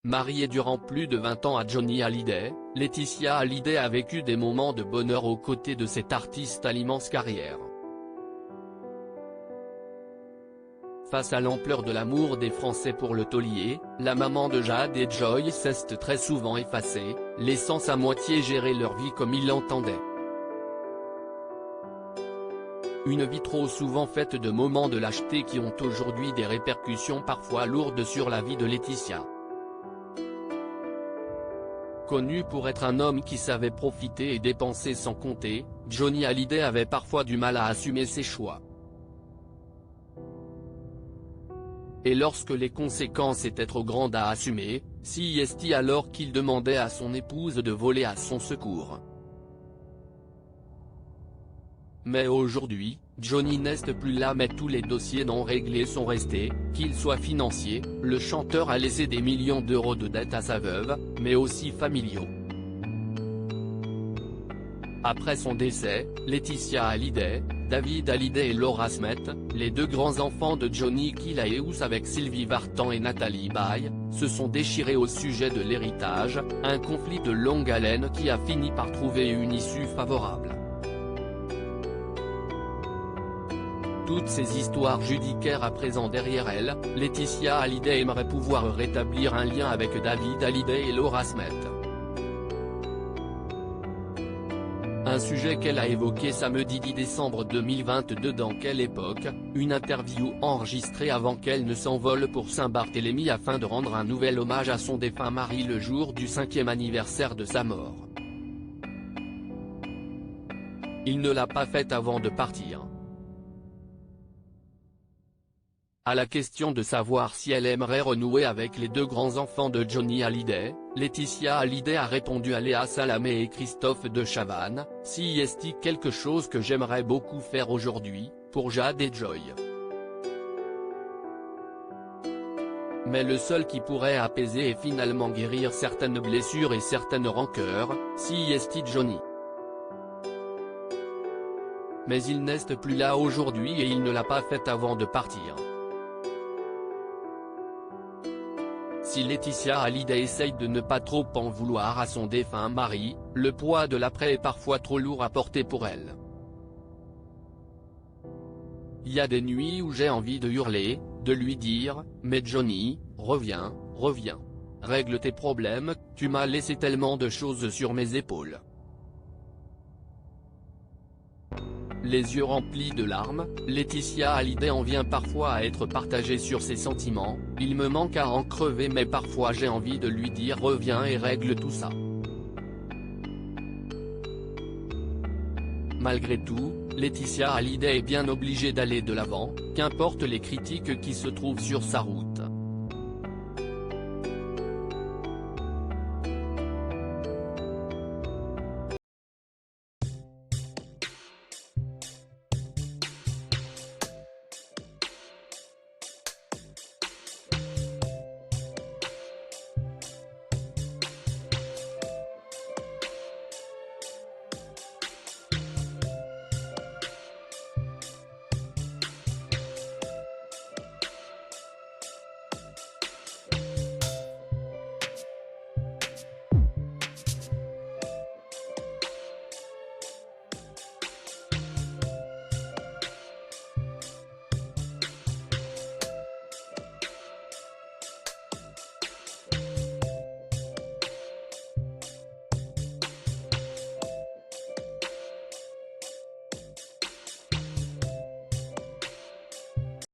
Mariée durant plus de 20 ans à Johnny Hallyday, Laetitia Hallyday a vécu des moments de bonheur aux côtés de cet artiste à l'immense carrière. Face à l'ampleur de l'amour des Français pour le taulier, la maman de Jade et Joy s'est très souvent effacée, laissant sa moitié gérer leur vie comme il l'entendait. Une vie trop souvent faite de moments de lâcheté qui ont aujourd'hui des répercussions parfois lourdes sur la vie de Laetitia. Connu pour être un homme qui savait profiter et dépenser sans compter, Johnny Hallyday avait parfois du mal à assumer ses choix. Et lorsque les conséquences étaient trop grandes à assumer, c'est alors qu'il demandait à son épouse de voler à son secours. Mais aujourd'hui, Johnny n'est plus là, mais tous les dossiers non réglés sont restés, qu'ils soient financiers, le chanteur a laissé des millions d'euros de dettes à sa veuve, mais aussi familiaux. Après son décès, Laetitia Hallyday, David Hallyday et Laura Smith, les deux grands-enfants de Johnny Killaeus avec Sylvie Vartan et Nathalie Baye, se sont déchirés au sujet de l'héritage, un conflit de longue haleine qui a fini par trouver une issue favorable. Toutes ces histoires judiciaires à présent derrière elle, Laetitia Hallyday aimerait pouvoir rétablir un lien avec David Hallyday et Laura Smith. Un sujet qu'elle a évoqué samedi 10 décembre 2022 dans Quelle époque, une interview enregistrée avant qu'elle ne s'envole pour Saint-Barthélemy afin de rendre un nouvel hommage à son défunt mari le jour du 5e anniversaire de sa mort. Il ne l'a pas faite avant de partir. À la question de savoir si elle aimerait renouer avec les deux grands-enfants de Johnny Hallyday, Laetitia Hallyday a répondu à Léa Salamé et Christophe de Chavannes, « C'est quelque chose que j'aimerais beaucoup faire aujourd'hui, pour Jade et Joy. Mais le seul qui pourrait apaiser et finalement guérir certaines blessures et certaines rancœurs, c'est Johnny. Mais il n'est plus là aujourd'hui et il ne l'a pas fait avant de partir. » Si Laetitia Hallyday essaye de ne pas trop en vouloir à son défunt mari, le poids de l'après est parfois trop lourd à porter pour elle. Il y a des nuits où j'ai envie de hurler, de lui dire « Mais Johnny, reviens, reviens. Règle tes problèmes, tu m'as laissé tellement de choses sur mes épaules. » Les yeux remplis de larmes, Laetitia Hallyday en vient parfois à être partagée sur ses sentiments, « Il me manque à en crever mais parfois j'ai envie de lui dire reviens et règle tout ça. » Malgré tout, Laetitia Hallyday est bien obligée d'aller de l'avant, qu'importe les critiques qui se trouvent sur sa route.